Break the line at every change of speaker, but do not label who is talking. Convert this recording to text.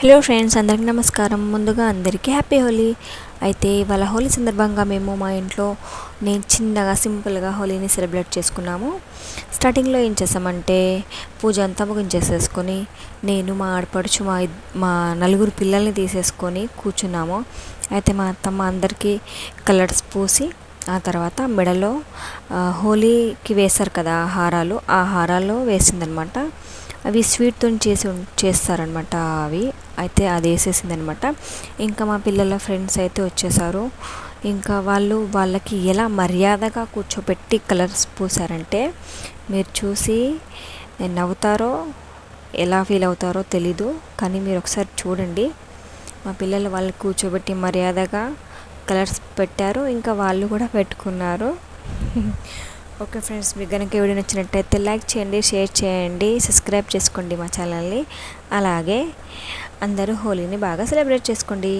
Hello friends, అందరికీ నమస్కారం. ముందుగా అందరికీ హ్యాపీ హోలీ. అయితే ఇవాళ హోలీ సందర్భంగా మేము మా ఇంట్లో చిన్నగా సింపుల్గా హోలీని సెలబ్రేట్ చేసుకున్నాము. స్టార్టింగ్లో ఏం చేసామంటే పూజ అంతా ముగించేసేసుకొని నేను మా ఆడపడుచు మా నలుగురు పిల్లల్ని తీసేసుకొని కూర్చున్నాము. అయితే మా అత్తమ్మ అందరికీ కలర్స్ పూసి ఆ తర్వాత మెడలో హోలీకి వేశారు కదా ఆ హారాలు వేసిందనమాట. అవి స్వీట్తో చేస్తారనమాట. అవి అయితే అది వేసేసిందనమాట. ఇంకా మా పిల్లల ఫ్రెండ్స్ అయితే వచ్చేసారు. ఇంకా వాళ్ళకి ఎలా మర్యాదగా కూర్చోబెట్టి కలర్స్ పూసారంటే మీరు చూసి నవ్వుతారో ఎలా ఫీల్ అవుతారో తెలీదు, కానీ మీరు ఒకసారి చూడండి. మా పిల్లలు వాళ్ళు కూర్చోబెట్టి మర్యాదగా కలర్స్ పెట్టారు, ఇంకా వాళ్ళు కూడా పెట్టుకున్నారు. ఓకే ఫ్రెండ్స్, మీకు కనుక వీడియో నచ్చినట్టయితే లైక్ చేయండి, షేర్ చేయండి, సబ్స్క్రైబ్ చేసుకోండి మా ఛానల్ని. అలాగే అందరూ హోలీని బాగా సెలబ్రేట్ చేసుకోండి.